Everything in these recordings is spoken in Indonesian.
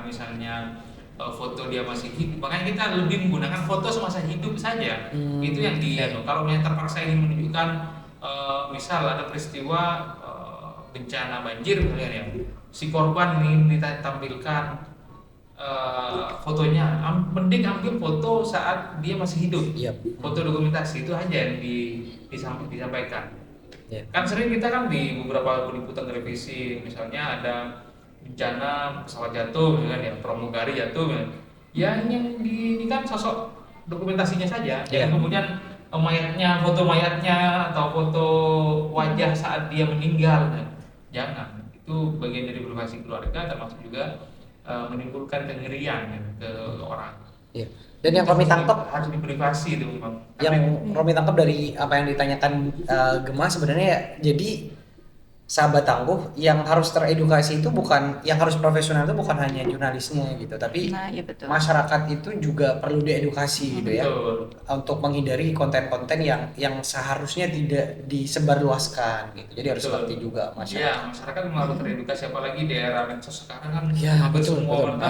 misalnya foto dia masih hidup, makanya kita lebih menggunakan foto semasa hidup saja. Itu yang kalau misalnya terpaksa ingin menunjukkan misal ada peristiwa bencana banjir misalnya ya, si korban ini ditampilkan fotonya, mending ambil foto saat dia masih hidup. Foto dokumentasi itu aja yang disampaikan. Kan sering kita kan di beberapa peliputan televisi misalnya ada bencana pesawat jatuh kan ya, pramugari jatuh kan. Ya ini kan sosok dokumentasinya saja. Jangan kemudian foto mayatnya atau foto wajah saat dia meninggal kan. Jangan. Itu bagian dari privasi keluarga, termasuk juga menimbulkan kengerian ya, ke orang. Dan yang kami tangkap harus diprivasi itu memang. Yang kami tangkap dari apa yang ditanyakan Gemma sebenarnya, jadi sahabat tangguh yang harus teredukasi itu bukan, yang harus profesional itu bukan hanya jurnalisnya gitu, tapi masyarakat itu juga perlu diedukasi gitu ya, untuk menghindari konten-konten yang seharusnya tidak disebarluaskan gitu. Jadi harus ngerti juga masyarakat. Iya, masyarakat harus teredukasi, apalagi di era medsos sekarang kan hampir semua orang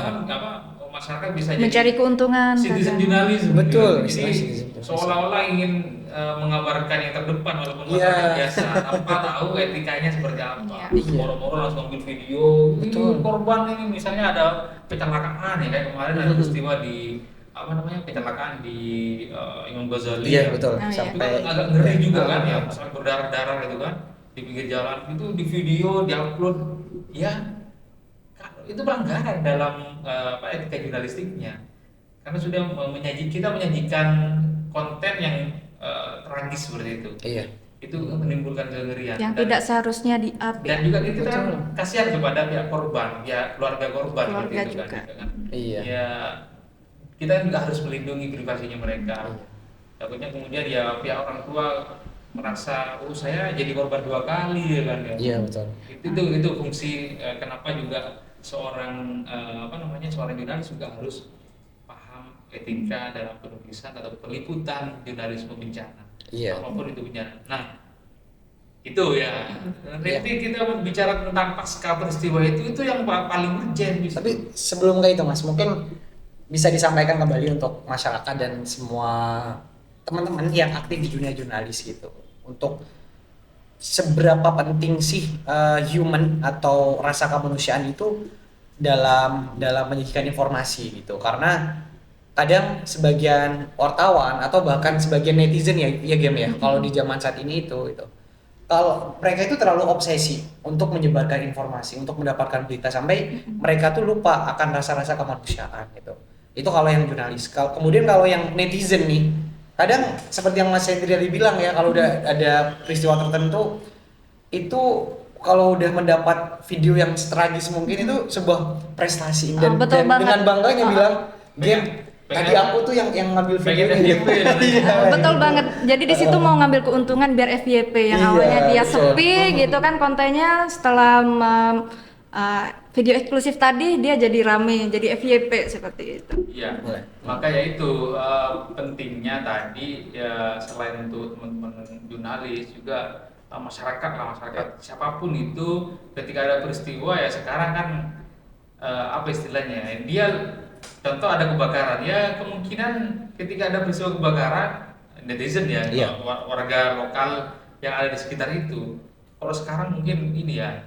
masyarakat bisa mencari keuntungan. Citizen journalism. Betul. Jadi seolah-olah ingin mengabarkan yang terdepan walaupun masyarakat biasa tanpa tahu etikanya seperti apa. Moro-moro langsung ambil video. Betul. Korban ini misalnya ada kecelakaan ya, kayak kemarin ada peristiwa di kecelakaan di Imam Ghazali. Iya betul. Sampai agak ngeri juga kan ya, sampai berdarah-darah gitu kan di pinggir jalan, itu di video, diupload ya. Itu pelanggaran dalam etika jurnalistiknya, karena sudah menyajikan konten yang tragis seperti itu. Itu menimbulkan kengerian yang tidak seharusnya di-up dan juga kita kasihan kepada pihak korban, ya keluarga korban seperti itu juga. Kan ya kita juga harus melindungi privasinya mereka. Takutnya kemudian ya pihak orang tua merasa saya jadi korban dua kali ya kan ya. Iya betul. Itu fungsi kenapa juga seorang jurnalis juga harus paham etika dalam penulisan atau peliputan jurnalisme bencana. Apapun itu bencana. Nah, itu ya. Nanti kita bicara tentang pasca peristiwa itu yang paling urgent. Tapi sebelum ke itu Mas, mungkin bisa disampaikan kembali untuk masyarakat dan semua teman-teman yang aktif di dunia jurnalis gitu, untuk seberapa penting sih human atau rasa kemanusiaan itu dalam menyajikan informasi gitu. Karena kadang sebagian wartawan atau bahkan sebagian netizen ya game ya, kalau di zaman saat ini itu kalau mereka itu terlalu obsesi untuk menyebarkan informasi, untuk mendapatkan berita, sampai mereka tuh lupa akan rasa-rasa kemanusiaan gitu. Itu kalau yang jurnalis. Kemudian kalau yang netizen nih, kadang seperti yang Mas Hendri tadi bilang ya, kalau udah ada peristiwa tertentu itu, kalau udah mendapat video yang tragis mungkin itu sebuah prestasi, dan dengan bangganya bilang tadi aku tuh yang ngambil video ini. Betul banget. Jadi di situ mau ngambil keuntungan biar FYP yang awalnya dia sepi gitu kan kontennya, setelah video eksklusif tadi dia jadi rame, jadi FYP seperti itu. Iya. Makanya itu pentingnya tadi ya, selain untuk teman-teman jurnalis juga masyarakat siapapun itu, ketika ada peristiwa ya sekarang kan apa istilahnya, dia contoh ada kebakaran ya, kemungkinan ketika ada peristiwa kebakaran netizen ya, warga lokal yang ada di sekitar itu, kalau sekarang mungkin ini ya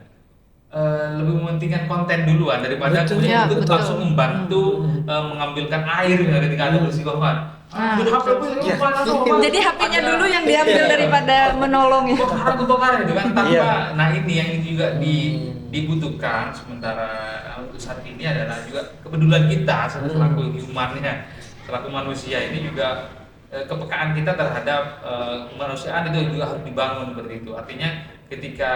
lebih mementingkan konten duluan daripada kemudian itu langsung membantu mengambilkan air ketika ada peristiwa kan. Jadi HP-nya dulu yang diambil daripada menolong ya. Kebakaran itu kan tanpa. Nah ini yang juga dibutuhkan sementara untuk saat ini adalah juga kepedulian kita selaku humannya, selaku manusia ini juga kepekaan kita terhadap kemanusiaan itu juga harus dibangun seperti itu. Artinya ketika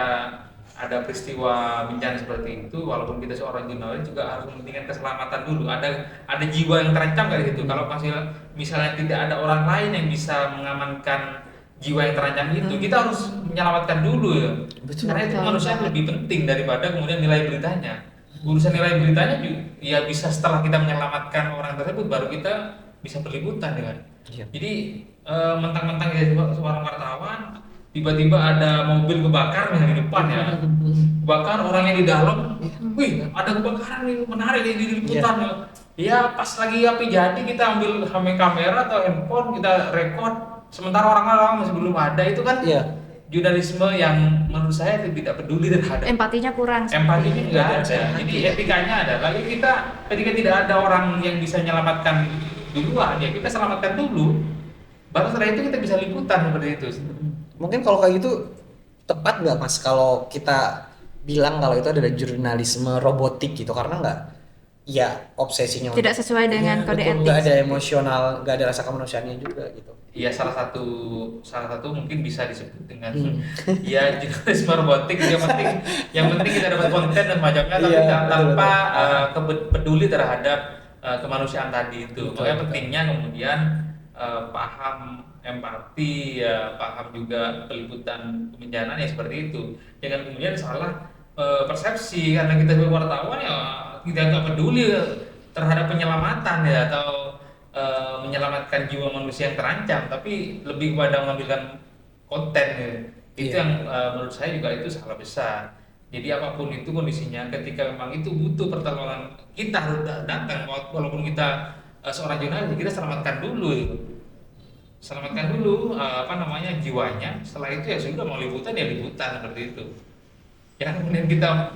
ada peristiwa bencana seperti itu, walaupun kita seorang jurnalis juga harus mementingkan keselamatan dulu. Ada jiwa yang terancam kayak gitu. Kalau misalnya tidak ada orang lain yang bisa mengamankan jiwa yang terancam itu, kita harus menyelamatkan dulu ya. Karena itu manusia lebih penting daripada kemudian nilai beritanya. Urusan nilai beritanya ya bisa setelah kita menyelamatkan orang tersebut, baru kita bisa berliputan dengan. Jadi mentang-mentang jadi seorang wartawan tiba-tiba ada mobil kebakar misalnya di depan ya, bahkan orang yang di dalam, wih ada kebakaran nih menarik nih di liputan ya. Ya pas lagi api jadi kita ambil kamera atau handphone kita record, sementara orang-orang masih belum ada, itu kan jurnalisme yang menurut saya tidak peduli terhadap Empatinya kurang. empatinya juga ada. Jadi etikanya adalah kita ketika tidak ada orang yang bisa menyelamatkan duluan ya kita selamatkan dulu, baru setelah itu kita bisa liputan seperti itu. Mungkin kalau kayak gitu tepat nggak Mas kalau kita bilang kalau itu adalah jurnalisme robotik gitu, karena nggak ya obsesinya Tidak sesuai dengan kode etik. nggak ada emosional, nggak ada rasa kemanusiaannya juga gitu. Iya, salah satu mungkin bisa disebut dengan ya jurnalisme robotik. Yang penting kita dapat konten dan macamnya, tapi tanpa peduli terhadap kemanusiaan tadi itu. Makanya pentingnya kemudian paham empati, ya paham juga peliputan kebencanaan ya seperti itu. Jangan kemudian salah persepsi karena kita sebagai wartawan ya tidak peduli terhadap penyelamatan ya atau menyelamatkan jiwa manusia yang terancam, tapi lebih kepada mengambilkan konten ya. Itu yang menurut saya juga itu salah besar. Jadi apapun itu kondisinya, ketika memang itu butuh pertolongan kita harus datang, walaupun kita seorang jurnalis kita selamatkan dulu jiwanya. Setelah itu ya sudah mau liputan ya liputan seperti itu. Jangan kemudian kita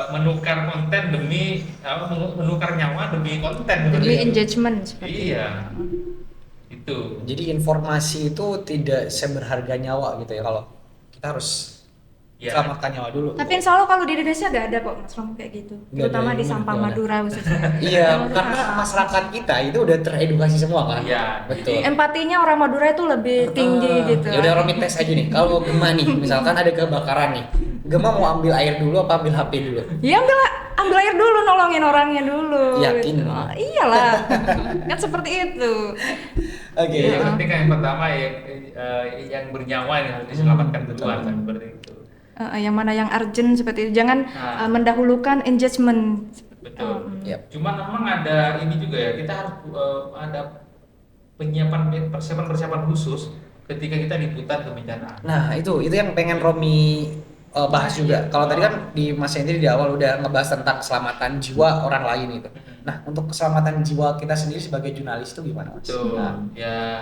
menukar konten demi menukar nyawa demi konten. Demi engagement. Iya. Itu. Jadi informasi itu tidak seberharga nyawa gitu ya, kalau kita harus selamatkan nyawa dulu. Tapi insya Allah kalau di Indonesia gak ada kok Mas Rom kayak gitu, terutama di Sampang Madura khususnya. Iya, karena masyarakat kita itu udah teredukasi semua kan. Iya, betul. Empatinya orang Madura itu lebih tinggi gitu. Ya udah Romi tes aja nih, kalau Gema nih, misalkan ada kebakaran nih, Gema mau ambil air dulu apa ambil HP dulu? Ya ambil air dulu, nolongin orangnya dulu. Yakin? Gitu. Oh, iyalah, kan seperti itu. Oke. Yang penting kan yang pertama yang bernyawa yang harus diselamatkan duluan kan seperti itu. Yang mana yang urgent seperti itu, jangan mendahulukan engagement. Betul. Cuma memang ada ini juga ya, kita harus ada persiapan khusus ketika kita liputan kebencanaan. Nah itu yang pengen Romi bahas juga. Kalau tadi kan di Mas Hendri di awal udah ngebahas tentang keselamatan jiwa orang lain itu. Nah untuk keselamatan jiwa kita sendiri sebagai jurnalis itu gimana Mas? Betul. Ya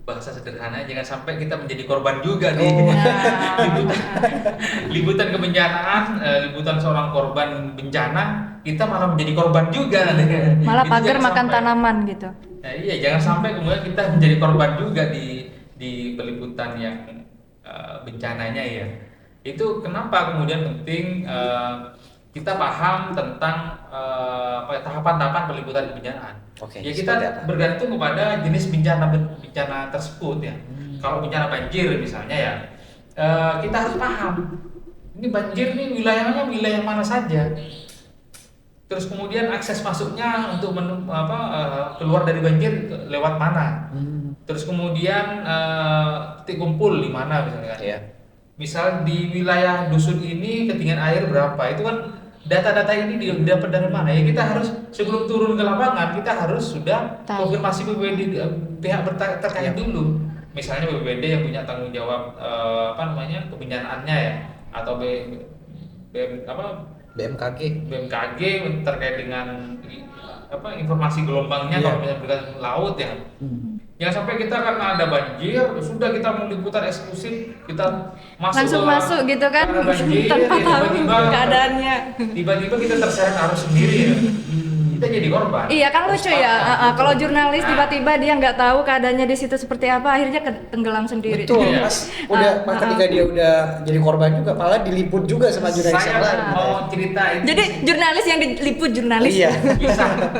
bahasa sederhana, jangan sampai kita menjadi korban juga nih. Liputan kebencanaan, liputan seorang korban bencana, kita malah menjadi korban juga. Malah pagar makan sampai, tanaman gitu. Nah, iya, jangan sampai kemudian kita menjadi korban juga di peliputan yang bencananya ya. Itu kenapa kemudian penting kita paham tentang tahapan-tahapan peliputan kebencanaan. Ya kita bergantung kepada jenis bencana tersebut ya. Kalau bencana banjir misalnya ya, kita harus paham ini banjir nih wilayahnya wilayah mana saja. Terus kemudian akses masuknya untuk keluar dari banjir lewat mana. Terus kemudian titik kumpul di mana misalnya. Misal di wilayah dusun ini ketinggian air berapa, itu kan data-data ini didapat dari mana ya. Kita harus sebelum turun ke lapangan kita harus sudah konfirmasi BPBD pihak terkait dulu. Misalnya BPBD yang punya tanggung jawab kebencanaannya ya, atau BMKG terkait dengan informasi gelombangnya kalau misalnya berkaitan laut ya. Jangan sampai kita karena ada banjir sudah kita mau liputan eksklusif, kita masuk gitu kan banjir, tanpa tahu keadaannya. Tiba-tiba kita terseret arus sendiri ya. Kita jadi korban. Iya kan lucu ya. Kalau jurnalis tiba-tiba dia nggak tahu keadaannya di situ seperti apa, akhirnya tenggelam sendiri. Betul, Mas. Ketika dia udah jadi korban juga, malah diliput juga sama jurnalis yang lain. Saya mau cerita ini. Jadi jurnalis yang diliput jurnalis. Iya.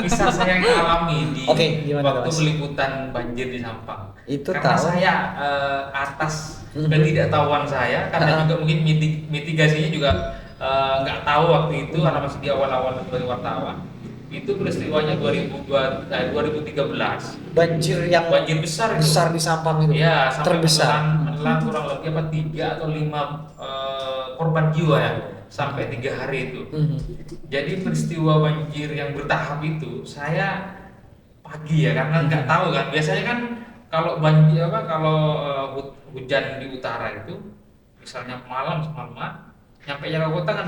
Kisah saya yang alami di waktu Mas? peliputan banjir di Sampang. Itu karena tahu. saya atas ketidaktahuan saya, karena juga mungkin mitigasinya juga nggak tahu waktu itu karena masih di awal-awal sebagai wartawan. Itu peristiwanya 2013. Banjir besar di Sampang itu. Ya, sampai terbesar. menelan kurang lebih 3 atau 5 korban jiwa ya sampai 3 hari itu. Jadi peristiwa banjir yang bertahap itu saya pagi ya, karena nggak tahu kan. Biasanya kan kalau banjir kalau hujan di utara itu misalnya malam semalaman nyampe Jakarta Kota kan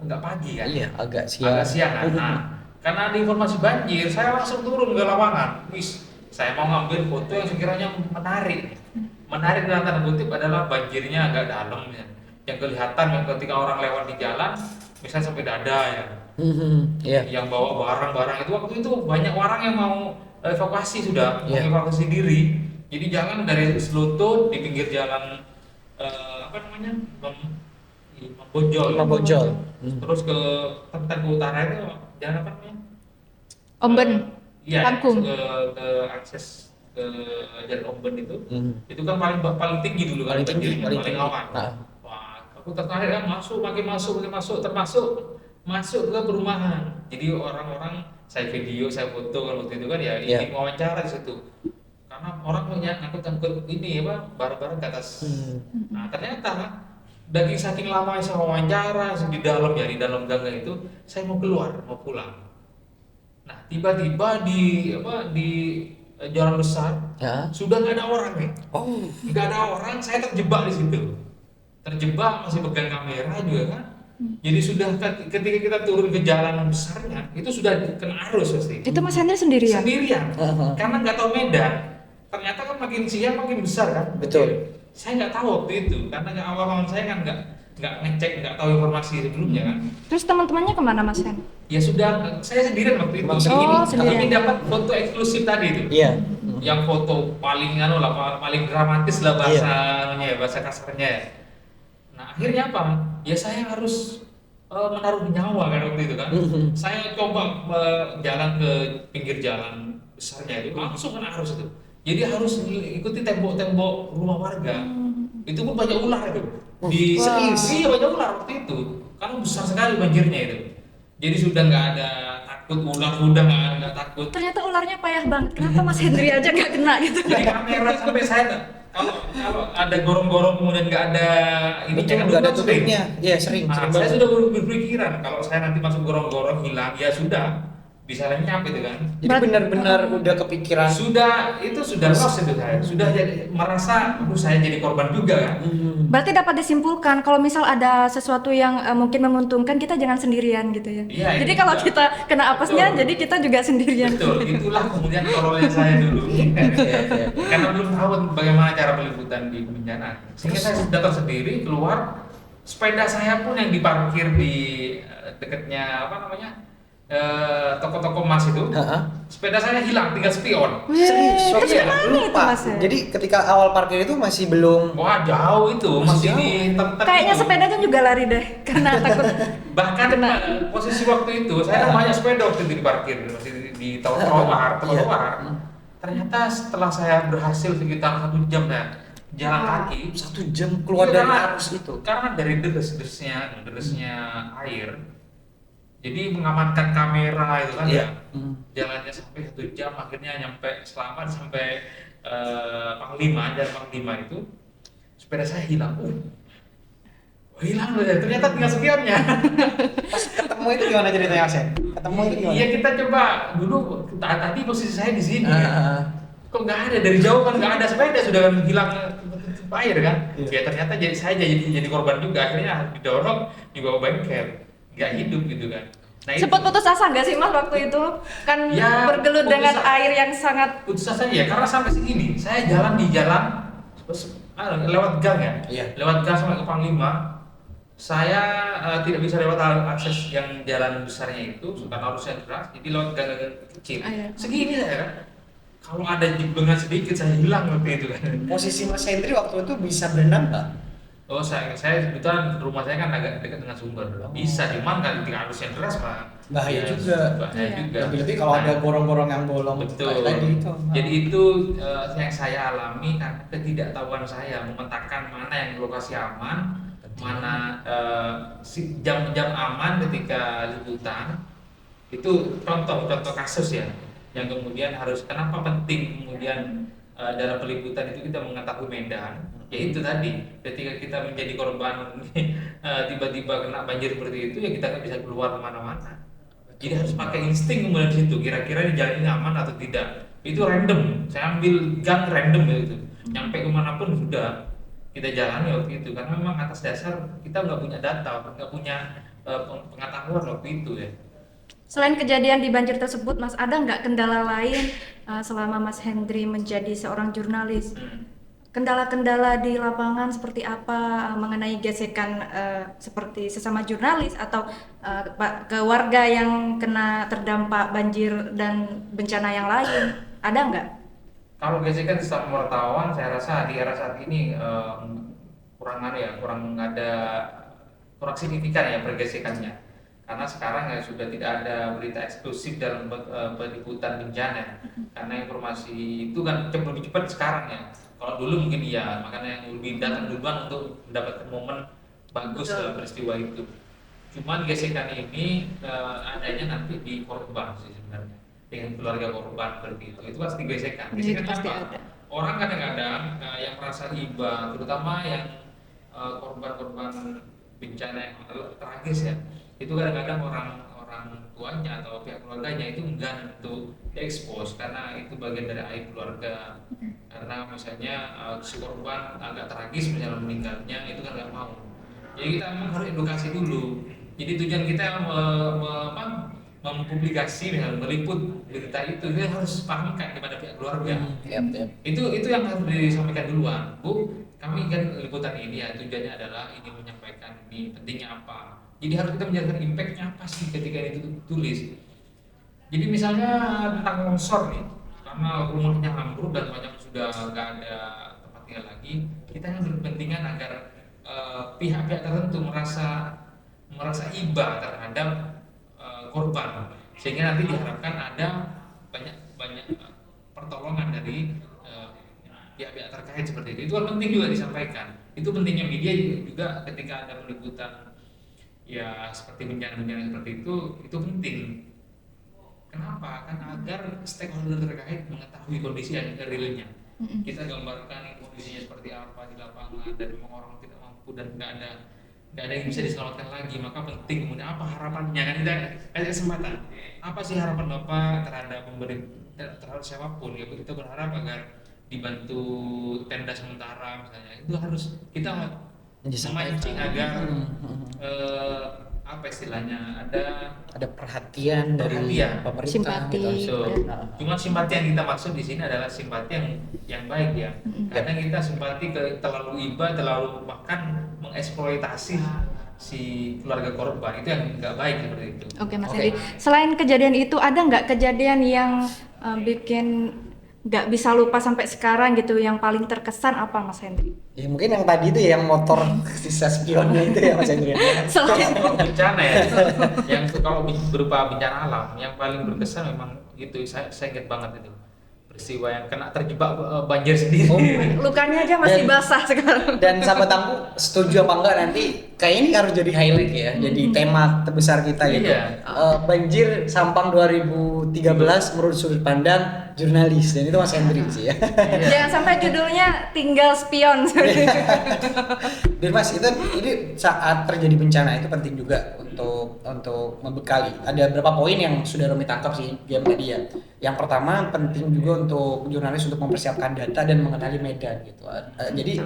nggak pagi kan, Iya, agak siang. agak siang kan. Nah, karena ada informasi banjir saya langsung turun ke lapangan. Saya mau ngambil foto yang sekiranya menarik dalam tanda kutip adalah banjirnya agak dalam ya, yang kelihatan yang ketika orang lewat di jalan misalnya sampai dada ya. Iya. Yang bawa barang-barang itu waktu itu banyak orang yang mau evakuasi sudah Iya. mengevakuasi diri. Jadi jalan dari Selutut di pinggir jalan apa namanya Mabojol. Terus ke Tentang ke utara itu jalan apa namanya? Omben. Iya, Kangkung. ke akses ke jalan Omben itu. Itu kan paling tinggi dulu kan Paling tinggi, banjirnya, paling paling tinggi. awan. Nah. Wah, aku tertarik kan makin masuk termasuk masuk ke perumahan. Jadi orang-orang saya video, saya foto kan waktu itu kan ya Iya. ingin wawancara di situ. Karena orang banyak ngangkut ini barang-barang ke atas. Nah, ternyata dari saking lama saya wawancara di dalam gang itu, saya mau keluar, mau pulang. Nah, tiba-tiba di jalan besar Ya. sudah nggak ada orang nih. Oh. Nggak ada orang, saya terjebak di situ. Terjebak masih pegang kamera juga kan. Jadi sudah ketika kita turun ke jalan besarnya itu sudah kena arus pasti. Itu Mas Hendri sendirian? Sendirian. Karena nggak tahu medan. Ternyata kan makin siang makin besar kan. Betul. Saya nggak tahu waktu itu karena awal-awal saya kan nggak ngecek, nggak tahu informasi sebelumnya kan. Terus teman-temannya kemana Mas Hen? Ya sudah, saya sendirian waktu itu. sendirian. Ini dapat foto eksklusif tadi itu. Iya. Yang foto paling paling dramatis lah bahasa kasarnya ya. Nah, akhirnya apa? Ya saya harus menaruh nyawa kan waktu itu kan. Saya coba jalan ke pinggir jalan besarnya itu langsung kena arus itu. Jadi harus ikuti tembok-tembok rumah warga. Itu pun banyak ular itu. Iya banyak ular waktu itu. Karena besar sekali banjirnya itu. Jadi sudah nggak ada takut ular, udah nggak takut. Ternyata ularnya payah banget. Kenapa Mas Hendri aja nggak kena gitu? Jadi kamera sampai saya kalau ada gorong-gorong kemudian nggak ada ini Betul, nggak ada tutupnya. Iya, sering. Nah, saya sudah berpikiran kalau saya nanti masuk gorong-gorong hilang ya sudah bisa lenyap gitu kan. Jadi benar-benar udah kepikiran. Sudah lost itu saya. Sudah jadi merasa saya jadi korban juga kan. Berarti dapat disimpulkan kalau misal ada sesuatu yang mungkin menguntungkan kita jangan sendirian gitu ya. Iya, Jadi itu kalau juga. kita kena apesnya Betul. jadi kita juga sendirian. Betul, itulah kemudian tololnya saya dulu. Karena belum tahu bagaimana cara peliputan di kebencanaan. Sehingga saya datang sendiri keluar, sepeda saya pun yang diparkir di dekatnya apa namanya toko-toko emas itu, sepeda saya hilang, tinggal spion. Serius, Terus iya, kemana itu lupa. Mas? Jadi ketika awal parkir itu masih belum. Wah jauh itu, masih jauh. di tempat Kayaknya itu. sepedanya juga lari deh karena takut. Bahkan posisi waktu itu saya banyak sepeda waktu itu diparkir masih di trotoar. Ternyata setelah saya berhasil sekitar 1 jam ya jalan kaki, 1 jam keluar Iya, dari karena- arus itu. Karena dari derasnya air, jadi mengamankan kamera itu kan Iya. jalannya sampai 1 jam, akhirnya nyampe selamat sampai Panglima, jalan Panglima itu sepeda saya hilang. Hilang loh ya, ternyata tinggal spionnya. Pas ketemu itu gimana ceritanya Mas? Ketemu itu gimana? Iya kita coba dulu tadi posisi saya di sini. Ah. Kok nggak ada dari jauh kan nggak ada sepeda sudah kan hilang air kan? Iya. Ya ternyata saya jadi korban juga, akhirnya didorong dibawa bengkel, nggak hidup gitu kan. Nah, itu Sempat putus asa nggak sih Mas waktu itu? Kan Ya, bergelut putus dengan asa. air yang sangat. putus asa ya karena sampai segini saya jalan di jalan lewat gang ya, Iya. lewat gang sampai ke Panglima. Saya tidak bisa lewat akses yang jalan besarnya itu karena arusnya deras, jadi lewat gang kecil. Ah, iya. Segini saya kan. Kalau ada jeblengan sedikit saya hilang waktu itu kan. Posisi Mas Hendri waktu itu bisa berenang nggak? Oh saya kebetulan rumah saya kan agak dekat dengan sumber. Bisa, cuman kan ketika arusnya deras mah Bahaya ya, juga. Bahaya Iya. juga. Lebih-lebih kalau Nah, ada gorong-gorong yang bolong betul. kayak tadi itu. Jadi itu yang saya alami karena ketidaktahuan saya memetakan mana yang lokasi aman, mana jam-jam aman ketika liputan. Itu contoh kasus ya yang kemudian kenapa penting kemudian dalam peliputan itu kita mengetahui medan. Ya itu tadi ketika kita menjadi korban tiba-tiba kena banjir seperti itu ya kita nggak bisa keluar kemana-mana. Jadi harus pakai insting kemudian di situ. Kira-kira di jalan ini aman atau tidak. Itu random. Saya ambil gang random ya itu. Nyampe kemanapun sudah kita jalani waktu itu. Karena memang atas dasar kita nggak punya data, nggak punya pengetahuan waktu itu ya. Selain kejadian di banjir tersebut, Mas, ada nggak kendala lain selama Mas Hendri menjadi seorang jurnalis? Kendala-kendala di lapangan seperti apa mengenai gesekan seperti sesama jurnalis atau ke warga yang kena terdampak banjir dan bencana yang lain? Ada nggak? Kalau gesekan sesama wartawan, saya rasa di era saat ini kurang signifikan ya pergesekannya. Karena sekarang ya sudah tidak ada berita eksklusif dalam peliputan bencana. Karena informasi itu kan lebih cepat sekarang ya. Kalau dulu mungkin iya, makanya yang lebih datang duluan untuk mendapatkan momen bagus dalam peristiwa itu. Cuman gesekan ini adanya nanti di korban sih sebenarnya, dengan keluarga korban seperti itu. Itu pasti gesekan. Gesekan Pasti apa? ada. Orang kadang-kadang yang merasa iba, terutama yang korban-korban bencana yang tragis ya, itu kadang-kadang orang tuanya atau pihak keluarganya itu enggan untuk diekspos karena itu bagian dari aib keluarga. Karena misalnya si korban agak tragis misalnya meninggalnya, itu kan nggak mau. Jadi kita memang harus edukasi dulu. Jadi tujuan kita mempublikasi misalnya meliput berita itu, kita harus pahamkan kepada pihak keluarga. Itu yang harus disampaikan duluan. Bu, kami kan liputan ini ya tujuannya adalah ingin menyampaikan ini pentingnya apa. Jadi harus kita menjelaskan impactnya apa sih ketika itu tulis. Jadi misalnya tentang longsor nih, karena rumahnya ambruk dan banyak sudah nggak ada tempat tinggal lagi, kita yang berkepentingan agar pihak-pihak tertentu merasa iba terhadap korban, sehingga nanti diharapkan ada banyak pertolongan dari pihak-pihak terkait seperti itu. Itu kan penting juga disampaikan. Itu pentingnya media juga ketika ada peliputan ya seperti bencana-bencana seperti itu penting. Kenapa? Kan agar stakeholder terkait mengetahui kondisi yang realnya. Kita gambarkan kondisinya seperti apa di lapangan dan memang orang tidak mampu dan nggak ada yang bisa diselamatkan lagi. Maka penting kemudian apa harapannya, kan kita kasih kesempatan. Apa sih harapan Bapak terhadap siapapun? Ya kita berharap agar dibantu tenda sementara misalnya. Itu harus kita memancing agar apa istilahnya ada perhatian dari pemerintah, simpati gitu. Cuma simpati yang kita maksud di sini adalah simpati yang baik ya. Karena kita simpati terlalu iba, terlalu bahkan mengeksploitasi si keluarga korban, itu yang nggak baik seperti itu. Oke, Mas Hendri. Selain kejadian itu, ada nggak kejadian yang bikin nggak bisa lupa sampai sekarang gitu, yang paling terkesan apa, Mas Hendri? Ya mungkin yang tadi itu ya, yang motor sisa spionnya itu ya, Mas Hendri. Kalau bencana ya, yang kalau berupa bencana alam, yang paling berkesan memang itu saya ingat banget itu peristiwa yang kena terjebak banjir sendiri. Lukanya aja masih basah sekarang. Dan sahabat Tangku, setuju apa enggak nanti kayak ini harus jadi highlight ya, jadi tema terbesar kita gitu. Iya. Banjir Sampang 2013 menurut sudut pandang jurnalis, dan itu Mas Hendri sih ya. Jangan sampai judulnya tinggal spion. Dan Mas, ini saat terjadi bencana itu penting juga untuk membekali. Ada beberapa poin yang sudah Romi tangkap sih game tadi ya. Yang pertama, penting juga untuk jurnalis untuk mempersiapkan data dan mengenali medan gitu. Jadi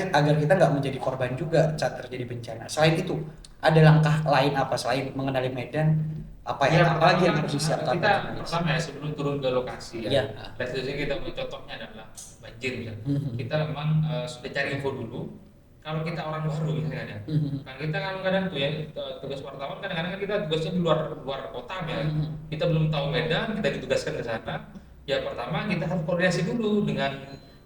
agar kita nggak menjadi korban juga saat terjadi bencana. Selain itu, ada langkah lain apa selain mengenali medan? Apalagi yang harus disiapkan? Kita pertama ya, sebelum turun ke lokasi ya. Iya. Biasanya kita contohnya adalah banjir ya. Kita memang sudah cari info dulu. Kalau kita orang baru misalnya ya, kan kita kadang-kadang tuh ya tugas wartawan, kadang-kadang kita tugasnya di luar kota ya. Kita belum tahu medan, kita ditugaskan ke sana. Ya pertama kita harus koordinasi dulu dengan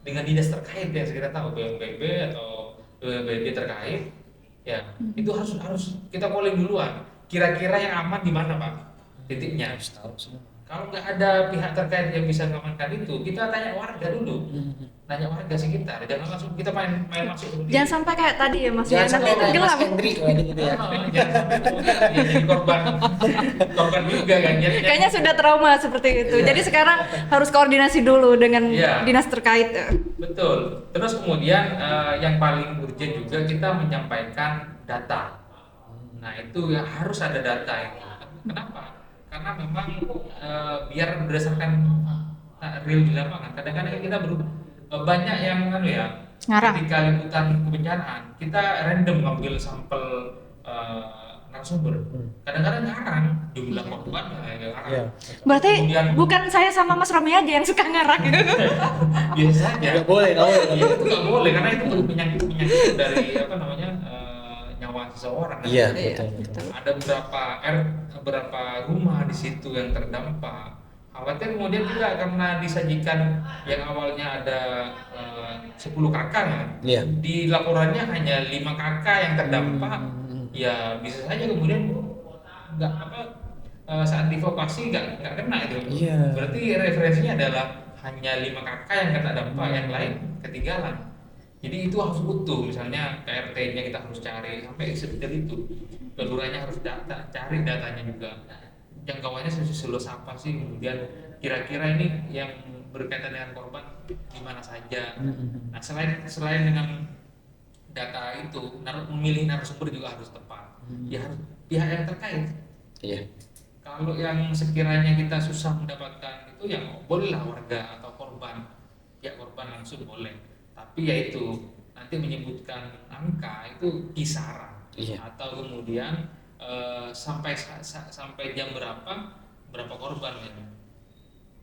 dinas terkait yang kita tahu, BNPB atau BNPB terkait. Ya itu harus kita calling duluan. Kira-kira yang aman di mana Pak? Titiknya. Harus tahu semua. Kalau nggak ada pihak terkait yang bisa mengamankan itu, kita tanya warga dulu. Nanya warga sekitar, jangan langsung kita main masuk. Jangan sampai kayak tadi ya Mas, Jangan nanti sampai kayak tenggelam. Mas Hendri gitu ya. Jangan sampai jadi korban juga kan. Kayaknya sudah trauma seperti itu. Jadi sekarang harus koordinasi dulu dengan dinas terkait. Betul. Terus kemudian yang paling urgent juga kita menyampaikan data. Nah itu ya harus ada data itu. Kenapa? karena memang biar berdasarkan real di lapangan. Kadang-kadang kita banyak yang Ngarang. ketika liputan kebencanaan kita random ngambil sampel narasumber. Kadang-kadang ngarang jumlah korban ngarang. Iya. Berarti Kemudian- bukan saya sama Mas Romi aja yang suka ngarang. Biasa aja. Nggak boleh. Iya, itu nggak boleh karena itu menyangkut dari nyawa seseorang. Iya, Iya, betul. Ada beberapa rumah di situ yang terdampak. Khawatir kemudian juga karena disajikan yang awalnya ada 10 kakak ya. Iya. Di laporannya hanya 5 kakak yang terdampak. Ya bisa saja kemudian saat divokasi nggak kena itu. Iya. Berarti referensinya adalah hanya 5 kakak yang kena dampak, yang lain ketinggalan. Jadi itu harus utuh, misalnya KRT-nya kita harus cari sampai sedetail itu. Kelurahannya harus cari datanya juga. Jangkauannya seluas apa sih, kemudian kira-kira ini yang berkaitan dengan korban di mana saja. Nah, selain dengan data itu, memilih narasumber juga harus tepat. Ya harus pihak yang terkait. Iya. Kalau yang sekiranya kita susah mendapatkan itu, ya bolehlah warga atau korban, pihak korban langsung boleh. Tapi ya itu nanti menyebutkan angka itu kisaran. Iya. Atau kemudian sampai jam berapa korban ya.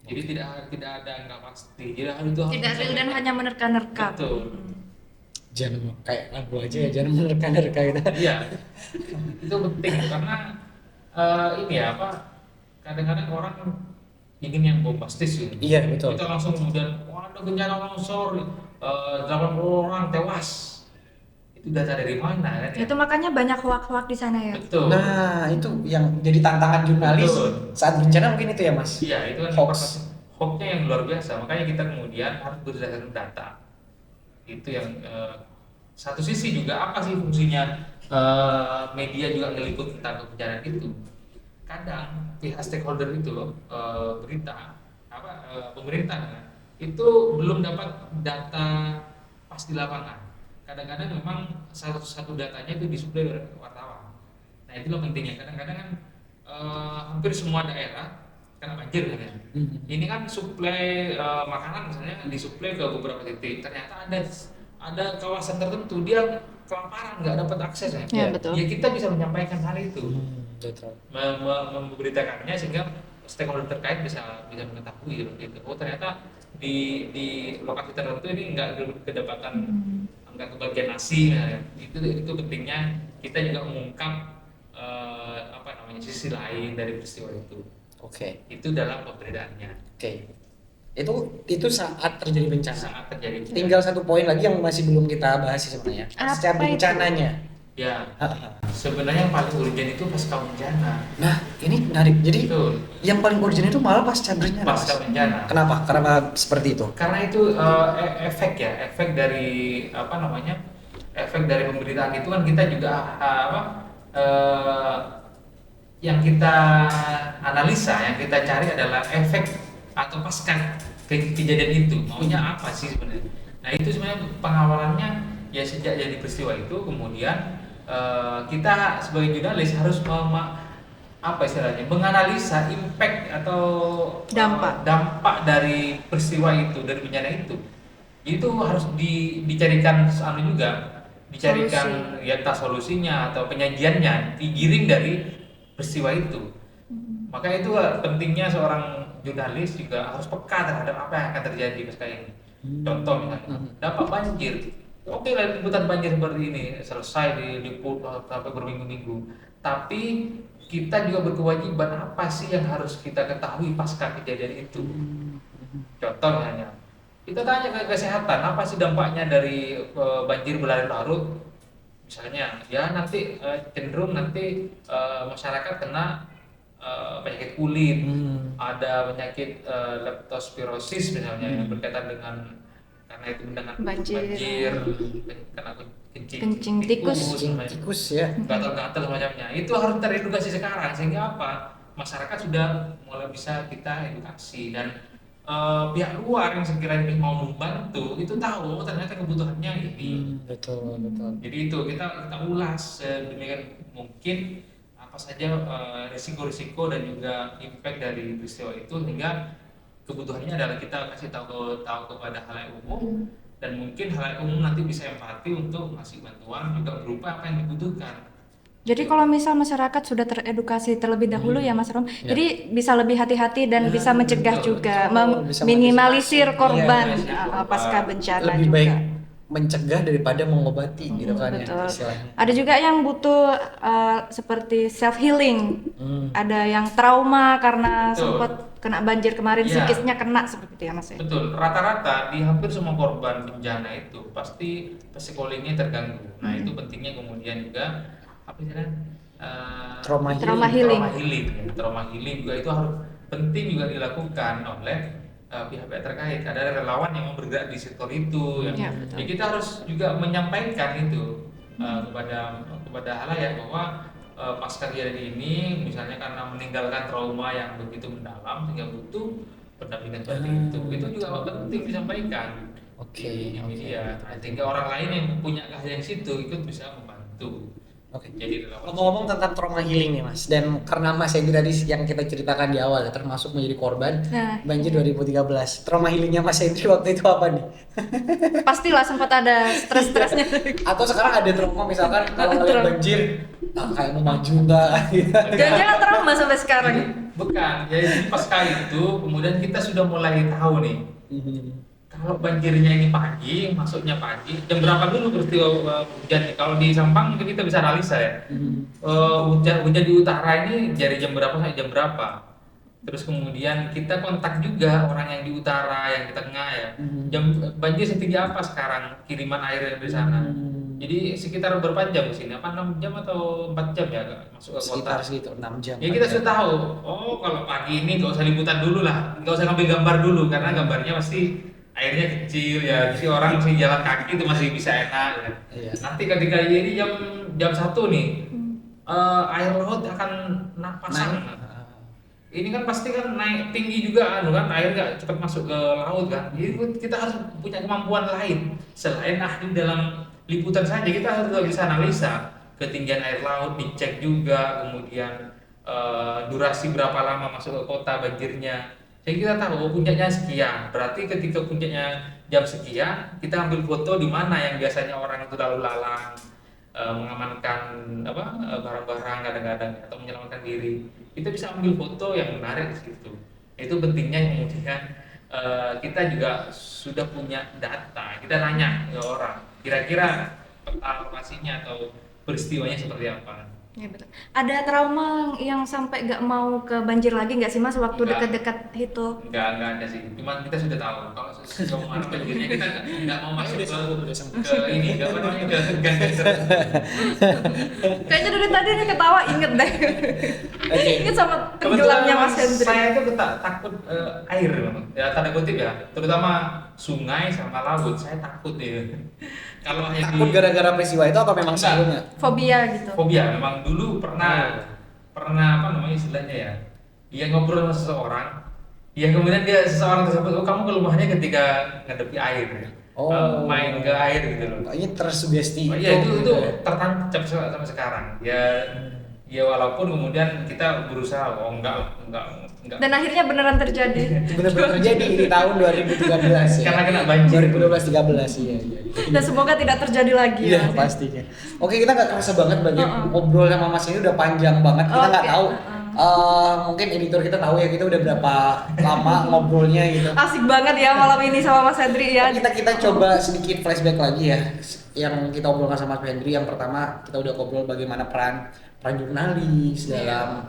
Jadi tidak ada angka pasti. Jadi itu harus Tidak real dan hanya menerka-nerka. Betul. Jangan kayak lagu aja ya, jangan menerka-nerka gitu. Iya, itu penting karena kadang-kadang orang ingin yang bombastis gitu. Iya, betul. Kita langsung kemudian, wah ada bencana longsor, 80 orang tewas. Itu data dari mana kan? Ya? Itu makanya banyak hoak-hoak di sana ya. Betul. Nah, itu yang jadi tantangan jurnalis Betul. saat bencana mungkin itu ya, Mas. Iya, itu kan Hoax. hoaxnya yang luar biasa. Makanya kita kemudian harus berdasarkan data. Itu yang satu sisi juga apa sih fungsinya media juga ngeliput tentang kebencanaan itu. Kadang pihak stakeholder itu pemerintah itu belum dapat data pas di lapangan. Kadang-kadang memang satu datanya itu disuplai oleh wartawan. Nah itulah pentingnya. Kadang-kadang kan hampir semua daerah kena banjir kan ya. Ini kan suplai makanan misalnya disuplai ke beberapa titik. Ternyata ada kawasan tertentu dia kelaparan, nggak dapat akses ya. Ya, betul. Ya kita bisa menyampaikan hal itu, Betul. memberitakannya sehingga stakeholder terkait bisa mengetahui gitu. Oh ternyata di lokasi tertentu ini nggak kedapatan nggak kebagian nasi ya. Itu pentingnya kita juga mengungkap sisi lain dari peristiwa itu. Oke. Itu dalam pemberitaannya. Oke. Itu saat terjadi bencana. Saat terjadi Tinggal satu poin lagi yang masih belum kita bahas sih sebenarnya. Apa Pasca itu? bencananya. ya sebenarnya yang paling urgent itu pasca bencana. Nah, ini menarik. Jadi Betul. yang paling urgent itu malah pasca bencana. Pasca Mas. bencana. Kenapa? Karena seperti itu. Karena itu efek dari efek dari pemberitaan itu kan kita juga yang kita analisa, yang kita cari adalah efek atau pasca kejadian itu maunya apa sih sebenarnya. Nah itu sebenarnya pengawalannya ya sejak jadi peristiwa itu, kemudian kita sebagai jurnalis harus menganalisa impact atau dampak dari peristiwa itu, dari bencana itu harus dicarikan dicarikan ya entah solusinya atau penyajiannya digiring dari peristiwa itu. Maka itu pentingnya seorang jurnalis juga harus peka terhadap apa yang akan terjadi pasca ini. Contoh misalnya dampak banjir. Oke lah liputan banjir seperti ini selesai diliput sampai berminggu-minggu. Tapi kita juga berkewajiban apa sih yang harus kita ketahui pasca kejadian itu. Contoh misalnya, kita tanya ke kesehatan, apa sih dampaknya dari banjir berlarut-larut? Misalnya, ya nanti cenderung masyarakat kena penyakit kulit, ada penyakit leptospirosis misalnya yang berkaitan dengan karena itu dengan banjir kena kencing tikus ya, gatal-gatal semacamnya. Itu harus teredukasi sekarang sehingga apa? Masyarakat sudah mulai bisa kita edukasi dan pihak luar yang sekiranya mau membantu itu tahu ternyata kebutuhannya ini. Betul. Jadi itu kita ulas sedemikian mungkin apa saja risiko-risiko dan juga impact dari peristiwa itu, hingga kebutuhannya adalah kita kasih tahu kepada halayak umum, dan mungkin halayak umum nanti bisa empati untuk ngasih bantuan juga berupa apa yang dibutuhkan. Jadi kalau misal masyarakat sudah teredukasi terlebih dahulu ya Mas Rom, Ya. jadi bisa lebih hati-hati dan bisa mencegah betul, juga, bisa minimalisir mengantisipasi. korban Iya, pasca bencana Lebih juga. baik mencegah daripada mengobati gitu kan ya Betul. istilahnya. Ada juga yang butuh seperti self healing. Ada yang trauma karena Betul. sempat kena banjir kemarin, Iya. psikisnya kena seperti itu ya Mas ya. Betul, rata-rata di hampir semua korban bencana itu pasti psikolognya terganggu. Nah itu pentingnya kemudian juga apa sih kan? Trauma Trauma healing. Trauma healing juga itu harus penting juga dilakukan oleh pihak-pihak terkait. Ada relawan yang mau bergerak di sektor itu. Ya, betul. Ya, kita harus juga menyampaikan itu kepada halayak bahwa pasca kejadian ini, misalnya karena meninggalkan trauma yang begitu mendalam sehingga butuh pendampingan seperti itu juga penting disampaikan di media. Nah, sehingga orang lain yang punya keahlian situ ikut bisa membantu. Jadi relawan. Ngomong-ngomong tentang trauma healing nih Mas, dan karena Mas Hendri tadi yang kita ceritakan di awal ya, termasuk menjadi korban banjir 2013. Trauma healingnya Mas Hendri waktu itu apa nih? Pastilah sempat ada stres-stresnya. Atau sekarang ada trauma misalkan kalau ngeliat banjir, kayak mau maju nggak? Jangan-jangan trauma sampai sekarang. Bukan, jadi pasca itu kemudian kita sudah mulai tahu nih. Kalau banjirnya ini pagi, masuknya pagi, jam berapa dulu peristiwa hujan? Kalau di Sampang mungkin kita bisa analisa ya. Hujan di utara ini dari jam berapa sampai jam berapa? Terus kemudian kita kontak juga orang yang di utara, yang di tengah ya. Banjir setinggi apa sekarang kiriman air dari sana? Jadi sekitar berapa jam di sini? Apa 6 jam atau 4 jam ya masuk ke kota? Sekitar segitu 6 jam. Ya kita sudah tahu. Oh kalau pagi ini nggak usah liputan dulu lah, nggak usah ngambil gambar dulu karena gambarnya pasti airnya kecil ya, jadi orang masih jalan kaki itu masih bisa enak ya. Iya. Nanti ketika ini jam 1 nih, air laut akan pasang. Ini kan pasti kan naik tinggi juga kan air nggak cepat masuk ke laut kan. Jadi kita harus punya kemampuan lain selain ahli dalam liputan saja, kita harus bisa analisa ketinggian air laut, dicek juga, kemudian durasi berapa lama masuk ke kota banjirnya. Jadi kita tahu puncaknya sekian, berarti ketika puncaknya jam sekian, kita ambil foto di mana yang biasanya orang itu lalu lalang mengamankan barang-barang kadang-kadang atau menyelamatkan diri. Kita bisa ambil foto yang menarik di situ. Itu pentingnya kemudian kita juga sudah punya data. Kita nanya ke orang, kira-kira peta lokasinya atau peristiwanya seperti apa. Ya, betul. Ada trauma yang sampai nggak mau ke banjir lagi nggak sih Mas waktu Enggak. dekat-dekat itu? Enggak ada sih. Cuman kita sudah tahu kalau sejauh mana banjirnya kita enggak mau masuk ke ini, ke gang-gang. Kayaknya dari tadi nih ketawa inget deh. Inget sama tenggelamnya Mas Hendri. Saya itu takut air memang. Ya tanda kutip ya, terutama sungai sama laut. Saya takut ya. Kalau Takut gara-gara peristiwa itu atau memang sebelumnya? Fobia gitu. fobia memang dulu pernah apa namanya istilahnya ya, dia ngobrol sama seseorang, ya kemudian seseorang tersebut, oh kamu ke rumahnya ketika ngadepi air ya. Main ke air gitu loh. Ini tersugesti. Iya itu tertancap sampai sekarang ya walaupun kemudian kita berusaha enggak. Dan akhirnya beneran terjadi. Benar-benar terjadi di tahun 2013 ya. Karena kena banjir. 2012-13 iya. Dan semoga tidak terjadi lagi. Iya Mas. pastinya. Oke, kita nggak kerasa banget ngobrol sama Mas ini udah panjang banget. Kita nggak tahu. Mungkin editor kita tahu ya kita udah berapa lama ngobrolnya gitu. Asik banget ya malam ini sama Mas Hendri ya. Kita coba sedikit flashback lagi ya. Yang kita obrolkan sama Mas Hendri, yang pertama kita udah ngobrol bagaimana peran jurnalis dalam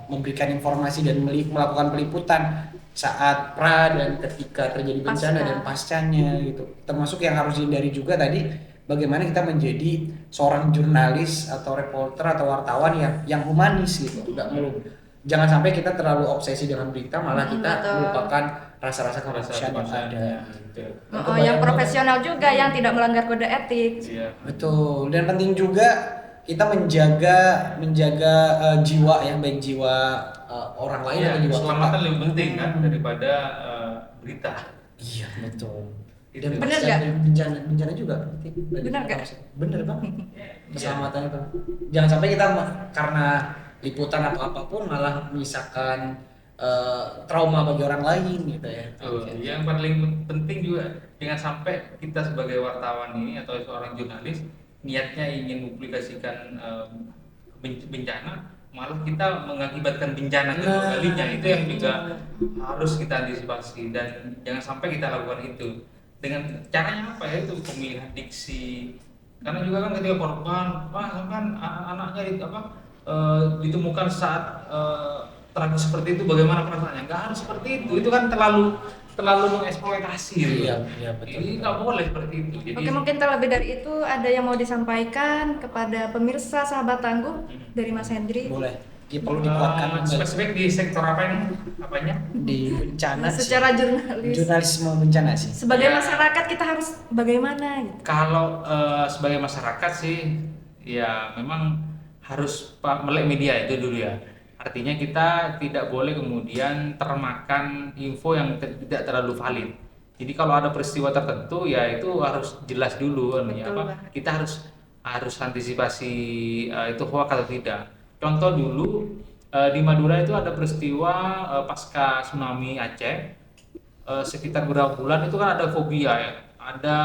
memberikan informasi dan melakukan peliputan saat dan ketika terjadi bencana dan pascanya gitu. Termasuk yang harus dihindari juga tadi bagaimana kita menjadi seorang jurnalis atau reporter atau wartawan yang humanis gitu. Jangan sampai kita terlalu obsesi dengan berita, malah kita melupakan rasa-rasa kemanusiaan yang ada. Yang profesional juga, yang tidak melanggar kode etik. Iya. Betul. Dan penting juga kita menjaga jiwa baik jiwa orang lain atau jiwa keselamatan lebih penting kan daripada berita. Iya betul. Dan bener nggak? Bencana juga. Bener nggak? Bener banget. Keselamatan itu. Jangan sampai kita karena liputan atau apapun malah menyisakan trauma bagi orang lain gitu ya. Betul. Yang paling penting juga jangan sampai kita sebagai wartawan ini atau seorang jurnalis niatnya ingin mempublikasikan bencana, malah kita mengakibatkan bencana kedua kalinya. Itu yang juga harus kita antisipasi dan jangan sampai kita lakukan itu. Dengan caranya apa ya, itu pemilihan diksi. Karena juga kan ketika korban, kan anaknya ditemukan saat tragis seperti itu, bagaimana perasaannya? Nggak harus seperti itu kan terlalu mengeksploitasi gitu. Iya, betul. Jadi nggak boleh seperti itu. Jadi, Oke, mungkin terlebih dari itu ada yang mau disampaikan kepada pemirsa sahabat tangguh dari Mas Hendri? Boleh. Perlu dikuatkan spesifik di sektor apa ini? Apanya? di bencana Secara sih. jurnalisme Jurnalisme bencana sih. sebagai Ya. masyarakat kita harus bagaimana gitu. Kalau sebagai masyarakat sih, ya memang harus melek media itu dulu ya. Artinya kita tidak boleh kemudian termakan info yang tidak terlalu valid. Jadi kalau ada peristiwa tertentu ya itu harus jelas dulu Banget. kita harus antisipasi itu hoax atau tidak. Contoh dulu di Madura itu ada peristiwa pasca tsunami Aceh, sekitar beberapa bulan itu kan ada fobia ya, ada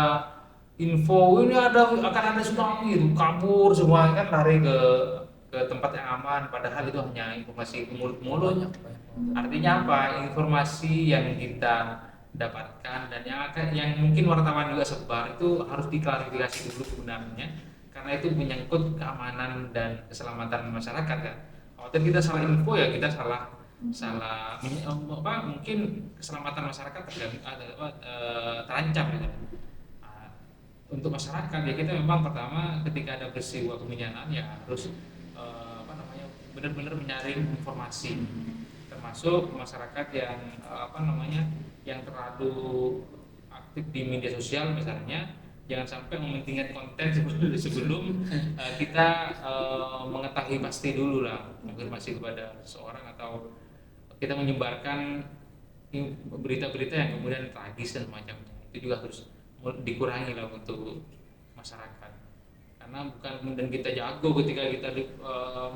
info ini akan ada tsunami, itu kabur semua kan, lari ke tempat yang aman, padahal itu hanya informasi mulut-mulut. Artinya apa? Informasi yang kita dapatkan dan yang mungkin wartawan juga sebar itu harus diklarifikasi dulu kebenarannya, karena itu menyangkut keamanan dan keselamatan masyarakat kan. Khawatir kita salah info ya kita salah mungkin keselamatan masyarakat terancam gitu. Untuk masyarakat ya kita memang pertama ketika ada peristiwa kebencanaan ya harus benar-benar menyaring informasi, termasuk masyarakat yang yang terlalu aktif di media sosial misalnya. Jangan sampai mementingkan konten sebelum kita mengetahui pasti dulu lah, konfirmasi kepada seseorang atau kita menyebarkan berita-berita yang kemudian tragis dan semacamnya. Itu juga harus dikurangi lah untuk masyarakat. Karena bukan kemudian kita jago ketika kita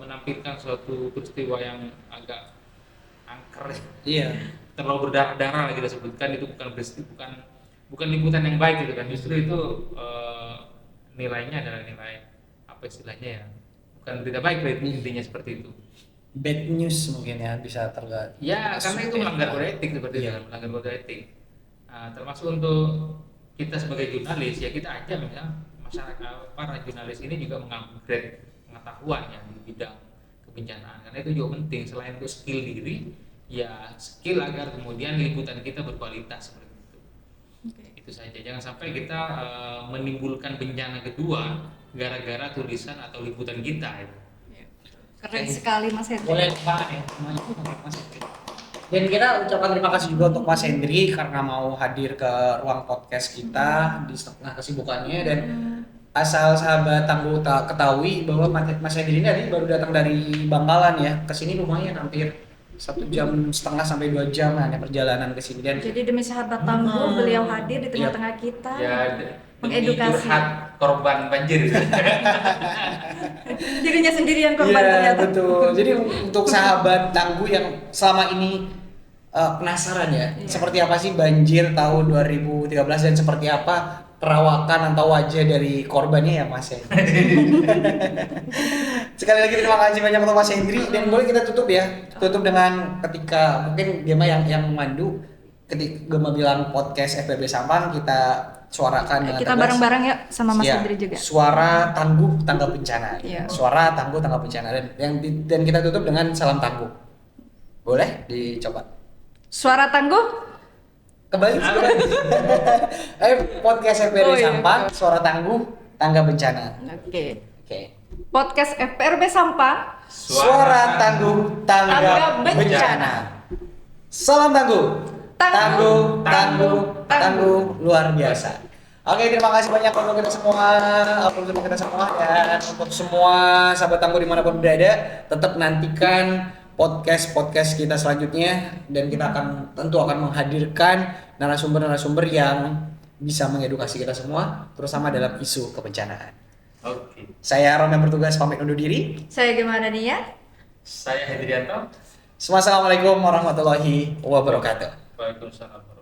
menampilkan suatu peristiwa yang agak angker, terlalu berdarah-darah lah kita sebutkan, itu bukan liputan yang baik gitu kan. Justru itu nilainya adalah nilai apa istilahnya ya, bukan tidak baik intinya seperti itu. Bad news mungkin ya bisa terlihat. Ya karena itu melanggar kode etik seperti itu, melanggar kode etik. Termasuk untuk kita sebagai jurnalis ya kita ajak misalnya masyarakat, para jurnalis ini juga mengupgrade pengetahuan ya di bidang kebencanaan, karena itu juga penting selain untuk skill diri ya skill agar kemudian liputan kita berkualitas seperti itu. Itu saja, jangan sampai kita menimbulkan bencana kedua gara-gara tulisan atau liputan kita itu. Keren sekali Mas Hendri. Boleh Pak ya, Mas Hendri. Dan kita ucapkan terima kasih juga untuk Mas Hendri karena mau hadir ke ruang podcast kita di setengah kesibukannya. Dan asal sahabat tangguh ketahui bahwa Mas Hendri ini tadi baru datang dari Bangkalan ya, kesini lumayan hampir 1,5 jam sampai 2 jam hanya perjalanan ke sini. Dan jadi demi sahabat tangguh beliau hadir di tengah-tengah kita. Ya, mengedukasi korban banjir. Dirinya sendiri yang korban ternyata. Betul. Jadi untuk sahabat tangguh yang selama ini penasaran ya, seperti apa sih banjir tahun 2013 dan seperti apa perawakan atau wajah dari korbannya ya Mas Hendri. Sekali lagi terima kasih banyak untuk Mas Hendri, dan boleh kita tutup ya. Tutup dengan ketika mungkin Gema yang memandu ketika Gema bilang podcast FPB Sampang, kita suarakan dengan kita tegas. bareng-bareng ya sama Mas Hendri juga. Suara tangguh tanggap bencana. Iya. Suara tangguh tanggap bencana, dan kita tutup dengan salam tangguh. Boleh dicoba. Suara tangguh Kembali. Podcast FPB Sampang, suara tangguh tanggap bencana. Oke. Podcast FPRB Sampang, suara tangguh tanggap bencana. Salam tangguh. Tangguh luar biasa. Oke, terima kasih banyak untuk kita semua, dan untuk semua sahabat tangguh dimanapun berada, tetap nantikan podcast kita selanjutnya, dan kita tentu akan menghadirkan narasumber yang bisa mengedukasi kita semua, terutama dalam isu kebencanaan. Oke. Saya Rom yang bertugas pamit undur diri. saya Gema Dania. Saya Hendrianto. Assalamualaikum warahmatullahi wabarakatuh. Waalaikumsalam.